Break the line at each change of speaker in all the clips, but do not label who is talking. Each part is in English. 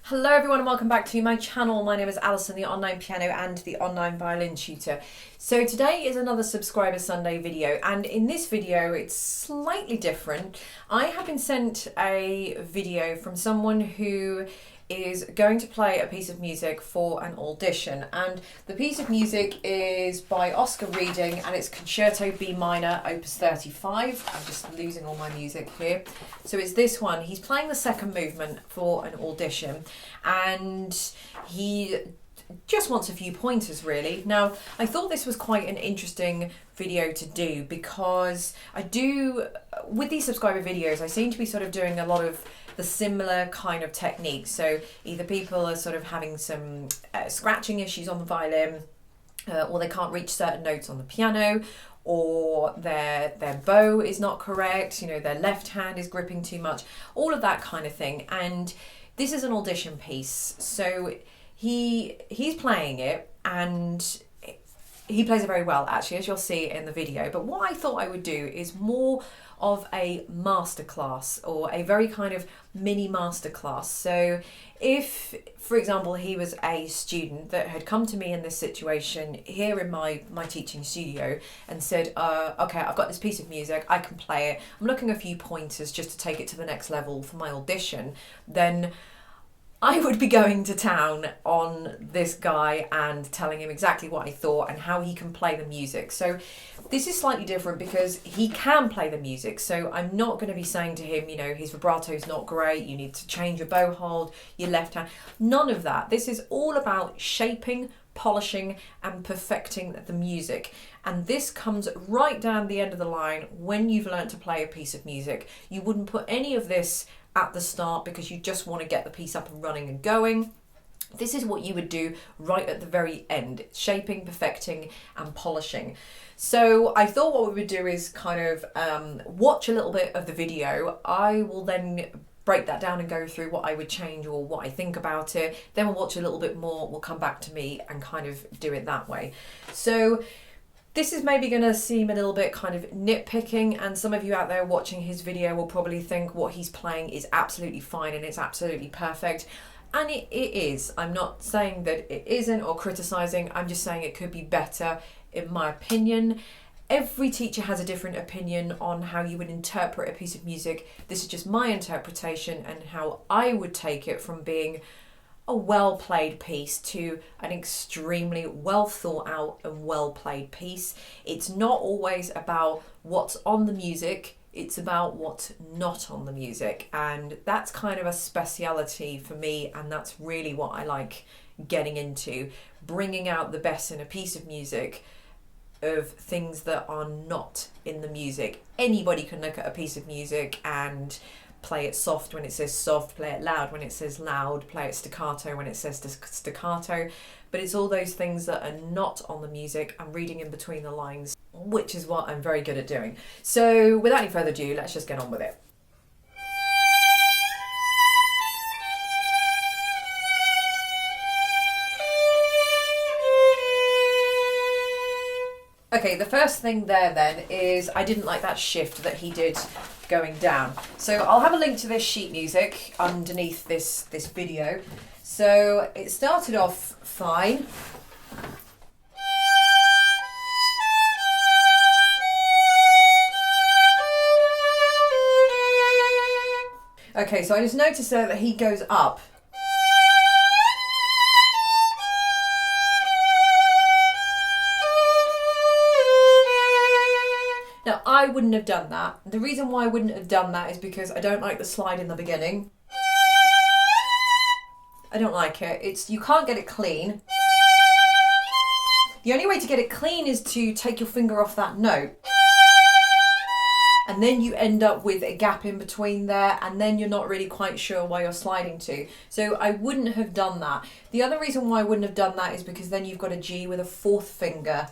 Hello everyone and welcome back to my channel. My name is Alison, the online piano and the online violin tutor. So today is another Subscriber Sunday video, and in this video it's slightly different. I have been sent a video from someone who is going to play a piece of music for an audition, and the piece of music is by Oscar Reading and it's Concerto B minor opus 35. I'm just losing all my music here. So it's this one. He's playing the second movement for an audition and he just wants a few pointers really. Now I thought this was quite an interesting video to do because with these subscriber videos I seem to be sort of doing a lot of the similar kind of techniques. So either people are sort of having some scratching issues on the violin, or they can't reach certain notes on the piano, or their bow is not correct, you know, their left hand is gripping too much, all of that kind of thing. And this is an audition piece, so he's playing it and he plays it very well actually, as you'll see in the video. But what I thought I would do is more of a masterclass, or a very kind of mini masterclass. So if, for example, he was a student that had come to me in this situation here in my teaching studio and said, okay, I've got this piece of music, I can play it, I'm looking at a few pointers just to take it to the next level for my audition, then I would be going to town on this guy and telling him exactly what I thought and how he can play the music. So this is slightly different because he can play the music. So I'm not going to be saying to him, you know, his vibrato's not great, you need to change your bow hold, your left hand. None of that. This is all about shaping, polishing and perfecting the music. And this comes right down the end of the line when you've learnt to play a piece of music. You wouldn't put any of this at the start because you just want to get the piece up and running and going. This is what you would do right at the very end, shaping, perfecting and polishing. So I thought what we would do is kind of watch a little bit of the video. I will then break that down and go through what I would change or what I think about it. Then we'll watch a little bit more, we'll come back to me and kind of do it that way. So this is maybe going to seem a little bit kind of nitpicking, and some of you out there watching his video will probably think what he's playing is absolutely fine and it's absolutely perfect. And it is. I'm not saying that it isn't or criticising, I'm just saying it could be better in my opinion. Every teacher has a different opinion on how you would interpret a piece of music. This is just my interpretation and how I would take it from being a well-played piece to an extremely well thought out and well-played piece. It's not always about what's on the music, it's about what's not on the music, and that's kind of a speciality for me, and that's really what I like getting into, bringing out the best in a piece of music of things that are not in the music. Anybody can look at a piece of music and play it soft when it says soft, play it loud when it says loud, play it staccato when it says staccato, but it's all those things that are not on the music and reading in between the lines, which is what I'm very good at doing. So without any further ado, let's just get on with it. Okay, the first thing there then is I didn't like that shift that he did going down. So I'll have a link to this sheet music underneath this video. So it started off fine. Okay, so I just noticed there that he goes up. Now, I wouldn't have done that. The reason why I wouldn't have done that is because I don't like the slide in the beginning. I don't like it. You can't get it clean. The only way to get it clean is to take your finger off that note. And then you end up with a gap in between there, and then you're not really quite sure where you're sliding to. So I wouldn't have done that. The other reason why I wouldn't have done that is because then you've got a G with a fourth finger.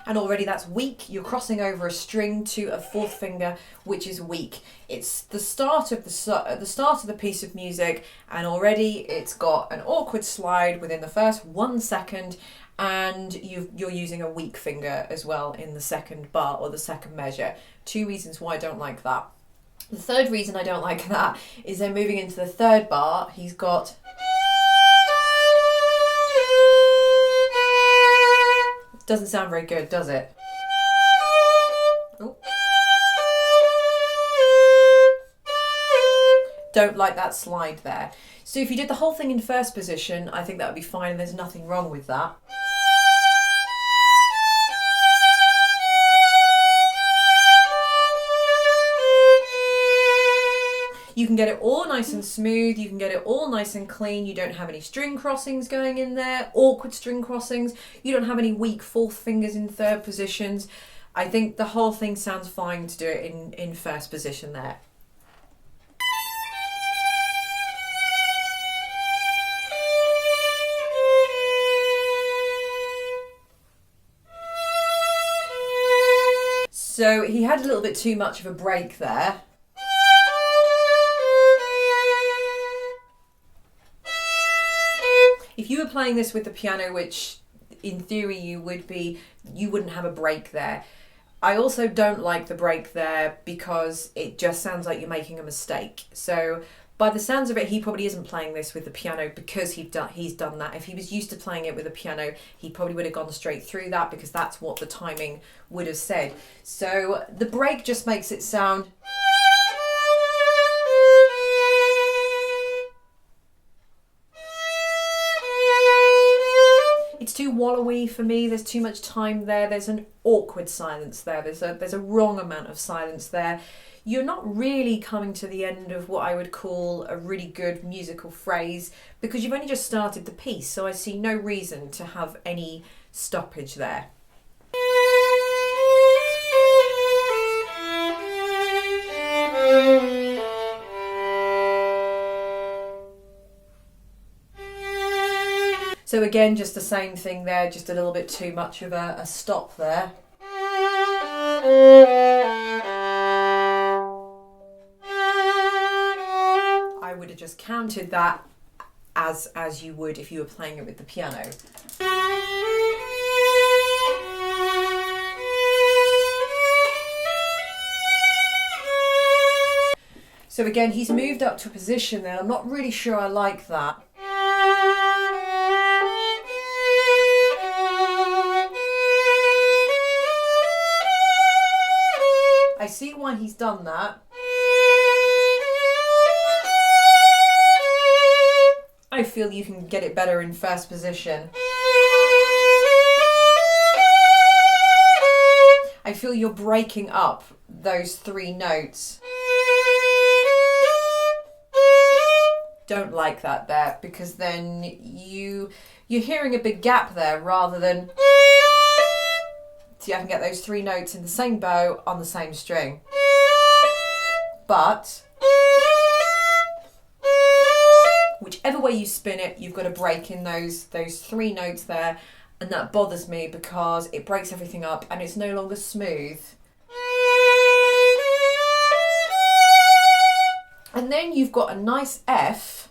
And already that's weak. You're crossing over a string to a fourth finger, which is weak. It's the start of the piece of music, and already it's got an awkward slide within the first 1 second, and you're using a weak finger as well in the second bar or the second measure. Two reasons why I don't like that. The third reason I don't like that is then moving into the third bar, he's got... Doesn't sound very good, does it? Ooh. Don't like that slide there. So if you did the whole thing in first position, I think that would be fine and there's nothing wrong with that. You can get it all nice and smooth, you can get it all nice and clean, you don't have any string crossings going in there, awkward string crossings, you don't have any weak fourth fingers in third positions. I think the whole thing sounds fine to do it in first position there. So he had a little bit too much of a break there. If you were playing this with the piano, which in theory you would be, you wouldn't have a break there. I also don't like the break there because it just sounds like you're making a mistake. So by the sounds of it, he probably isn't playing this with the piano because he's done that. If he was used to playing it with a piano, he probably would have gone straight through that because that's what the timing would have said. So the break just makes it sound... It's too wallowy for me, there's too much time there, there's an awkward silence there, there's a wrong amount of silence there. You're not really coming to the end of what I would call a really good musical phrase because you've only just started the piece, so I see no reason to have any stoppage there. So again, just the same thing there, just a little bit too much of a stop there. I would have just counted that as you would if you were playing it with the piano. So again, he's moved up to a position there. I'm not really sure I like that. I see why he's done that. I feel you can get it better in first position. I feel you're breaking up those three notes. Don't like that there because then you're hearing a big gap there rather than... See, I can get those three notes in the same bow on the same string. But whichever way you spin it, you've got a break in those three notes there, and that bothers me because it breaks everything up and it's no longer smooth. And then you've got a nice F.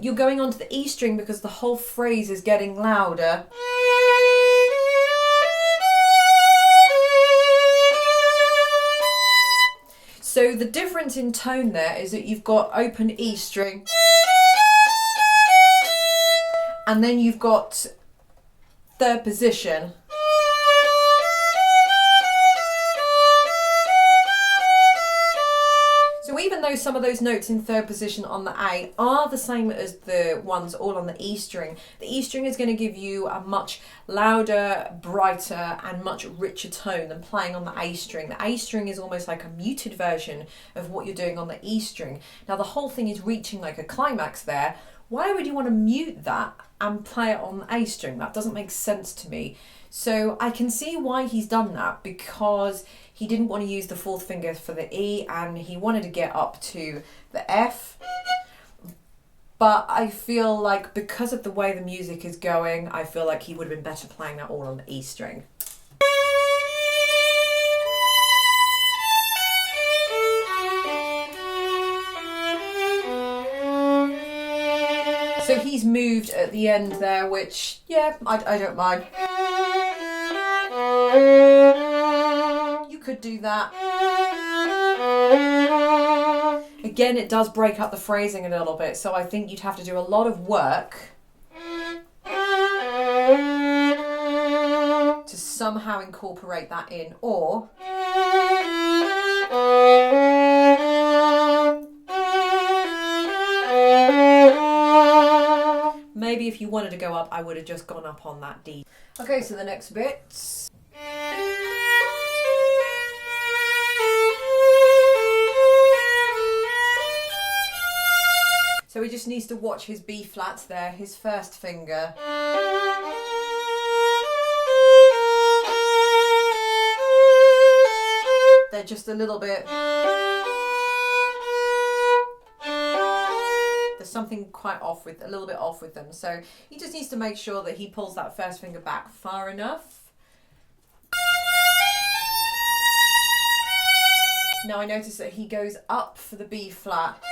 You're going onto the E string because the whole phrase is getting louder. So the difference in tone there is that you've got open E string and then you've got third position. So even though some of those notes in third position on the A are the same as the ones all on the E string, the E string is going to give you a much louder, brighter and much richer tone than playing on the A string. The A string is almost like a muted version of what you're doing on the E string. Now the whole thing is reaching like a climax there. Why would you want to mute that and play it on the A string? That doesn't make sense to me. So I can see why he's done that because he didn't want to use the fourth finger for the E and he wanted to get up to the F. But I feel like because of the way the music is going, I feel like he would have been better playing that all on the E string. So he's moved at the end there, which, yeah, I don't mind. You could do that. Again, it does break up the phrasing a little bit, so I think you'd have to do a lot of work to somehow incorporate that in, or maybe if you wanted to go up, I would have just gone up on that D. Okay, so the next bit. So he just needs to watch his B flats there, his first finger. They're just a little bit... There's something quite off with, a little bit off with them. So he just needs to make sure that he pulls that first finger back far enough. Now I notice that he goes up for the B flat.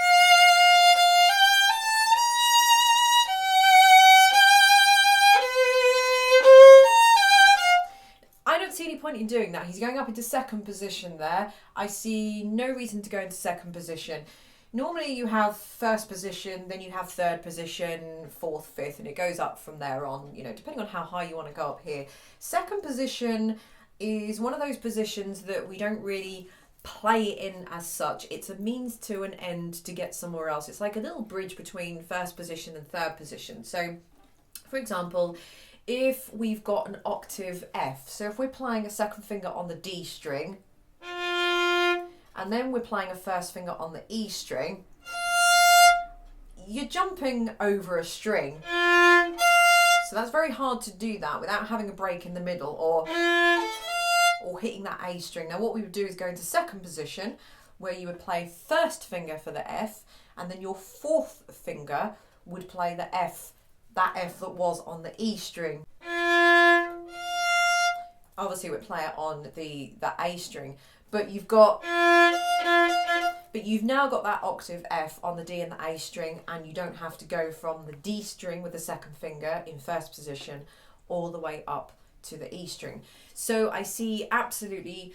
See any point in doing that. He's going up into second position there. I see no reason to go into second position. Normally you have first position, then you have third position, fourth, fifth, and it goes up from there on, you know, depending on how high you want to go up here. Second position is one of those positions that we don't really play in as such. It's a means to an end to get somewhere else. It's like a little bridge between first position and third position. So, for example, if we've got an octave F, so if we're playing a second finger on the D string, and then we're playing a first finger on the E string, you're jumping over a string. So that's very hard to do that without having a break in the middle or hitting that A string. Now what we would do is go into second position, where you would play first finger for the F, and then your fourth finger would play the F, that F that was on the E string. Obviously we'd play it on the A string, but you've now got that octave F on the D and the A string, and you don't have to go from the D string with the second finger in first position all the way up to the E string. So I see absolutely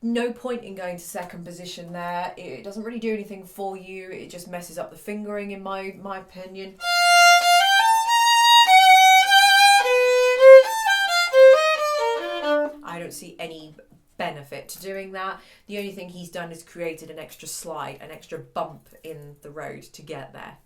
no point in going to second position there. It doesn't really do anything for you. It just messes up the fingering, in my opinion. I don't see any benefit to doing that. The only thing he's done is created an extra slide, an extra bump in the road to get there.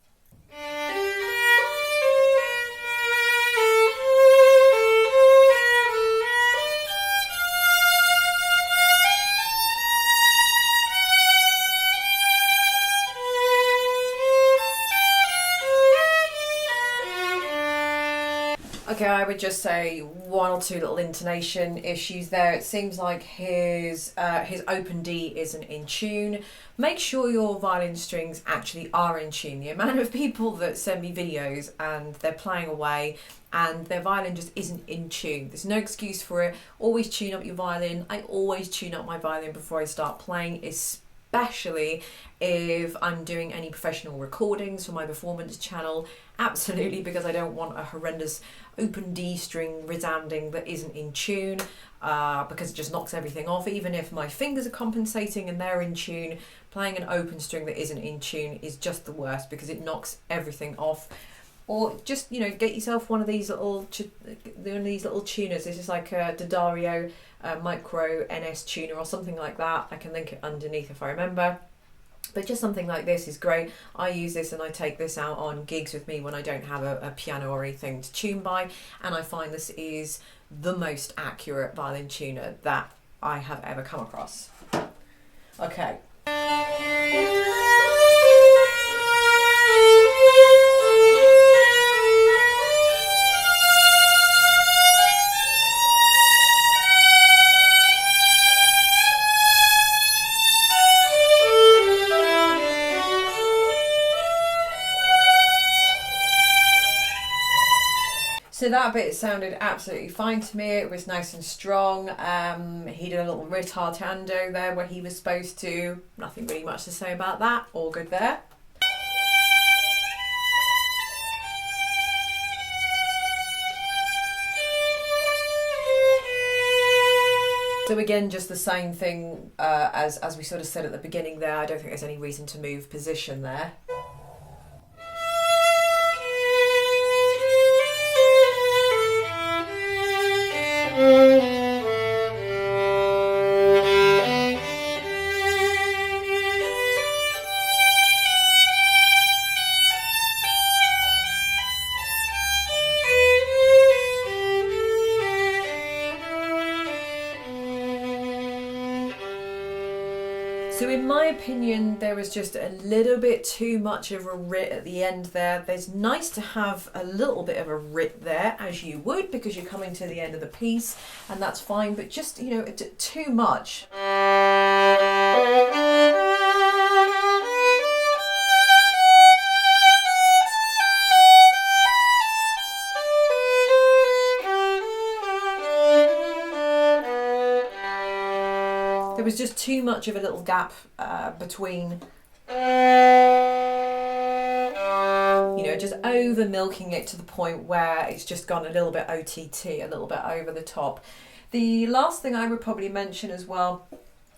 Okay, I would just say one or two little intonation issues there. It seems like his open D isn't in tune. Make sure your violin strings actually are in tune. The amount of people that send me videos and they're playing away and their violin just isn't in tune. There's no excuse for it. Always tune up your violin. I always tune up my violin before I start playing, especially if I'm doing any professional recordings for my performance channel. Absolutely, because I don't want a horrendous open D string resounding that isn't in tune, because it just knocks everything off. Even if my fingers are compensating and they're in tune, playing an open string that isn't in tune is just the worst, because it knocks everything off. Or just, you know, get yourself one of these little tuners. This is like a D'Addario Micro NS tuner or something like that. I can link it underneath if I remember. But just something like this is great. I use this and I take this out on gigs with me when I don't have a piano or anything to tune by, and I find this is the most accurate violin tuner that I have ever come across. Okay. So that bit sounded absolutely fine to me. It was nice and strong. He did a little ritardando there where he was supposed to. Nothing really much to say about that. All good there. So again, just the same thing as we sort of said at the beginning there. I don't think there's any reason to move position there. So in my opinion, there was just a little bit too much of a writ at the end there. There's nice to have a little bit of a writ there, as you would, because you're coming to the end of the piece, and that's fine, but just, you know, too much. There was just too much of a little gap between, you know, just over milking it to the point where it's just gone a little bit OTT, a little bit over the top. The last thing I would probably mention as well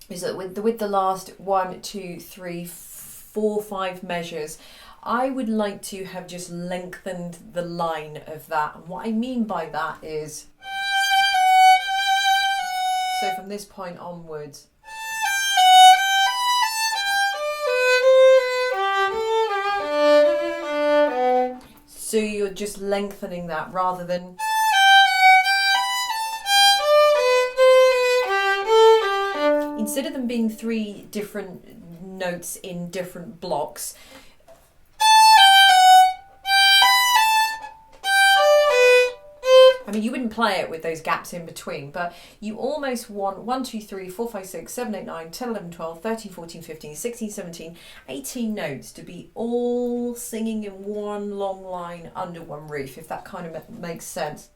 is that with the last 1, 2, 3, 4, 5 measures, I would like to have just lengthened the line of that. And what I mean by that is, so from this point onwards, so you're just lengthening that rather than, instead of them being 3 different notes in different blocks, I mean, you wouldn't play it with those gaps in between, but you almost want 1, 2, 3, 4, 5, 6, 7, 8, 9, 10, 11, 12, 13, 14, 15, 16, 17, 18 notes to be all singing in one long line under one roof, if that kind of makes sense.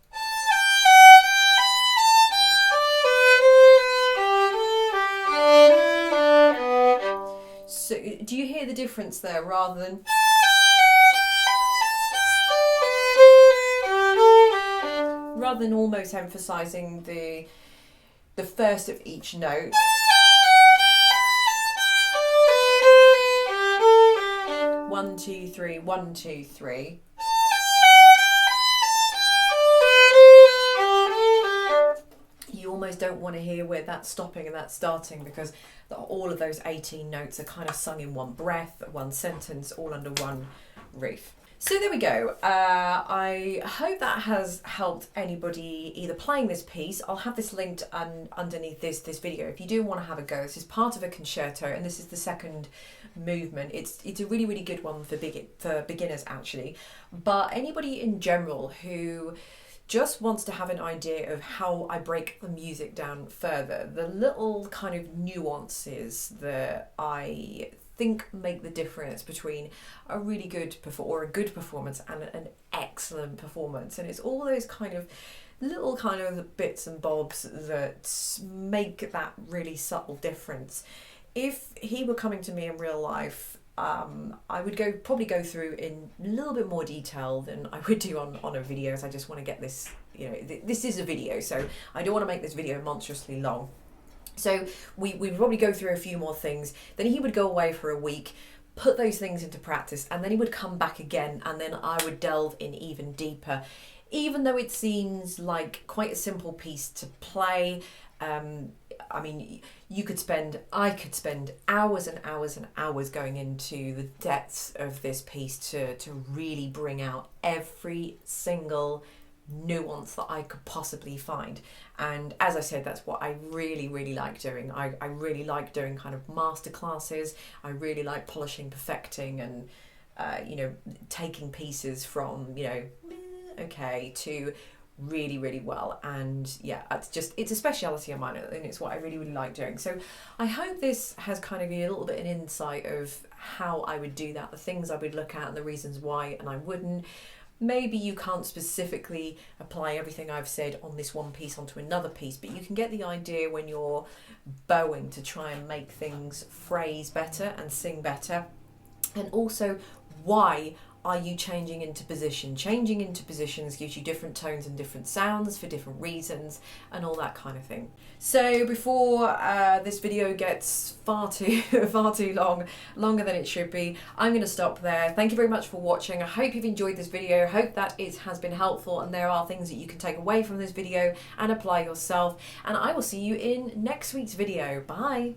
So do you hear the difference there rather than... rather than almost emphasising the first of each note. 1, 2, 3, 1, 2, 3. You almost don't want to hear where that's stopping and that's starting, because all of those 18 notes are kind of sung in one breath, one sentence, all under one roof. So there we go. I hope that has helped anybody either playing this piece. I'll have this linked underneath this video if you do want to have a go. This is part of a concerto, and this is the second movement. It's a really good one for beginners actually, but anybody in general who just wants to have an idea of how I break the music down further, the little kind of nuances that I think make the difference between a really good performance and an excellent performance. And it's all those kind of little kind of bits and bobs that make that really subtle difference. If he were coming to me in real life, I would probably go through in a little bit more detail than I would do on a video, as I just want to get this, you know, this is a video, so I don't want to make this video monstrously long. So we'd probably go through a few more things, then he would go away for a week, put those things into practice, and then he would come back again, and then I would delve in even deeper. Even though it seems like quite a simple piece to play, I mean, I could spend hours and hours and hours going into the depths of this piece to really bring out every single nuance that I could possibly find. And as I said, that's what I really like doing. I really like doing kind of masterclasses. I really like polishing, perfecting, and you know, taking pieces from, you know, okay, to really well. And yeah, it's a speciality of mine, and it's what I really like doing. So I hope this has kind of given you a little bit of an insight of how I would do that, the things I would look at and the reasons why and I wouldn't. Maybe you can't specifically apply everything I've said on this one piece onto another piece, but you can get the idea when you're bowing to try and make things phrase better and sing better, and also why are you changing into position? Changing into positions gives you different tones and different sounds for different reasons and all that kind of thing. So before this video gets far too long, longer than it should be, I'm going to stop there. Thank you very much for watching. I hope you've enjoyed this video. I hope that it has been helpful and there are things that you can take away from this video and apply yourself. And I will see you in next week's video. Bye.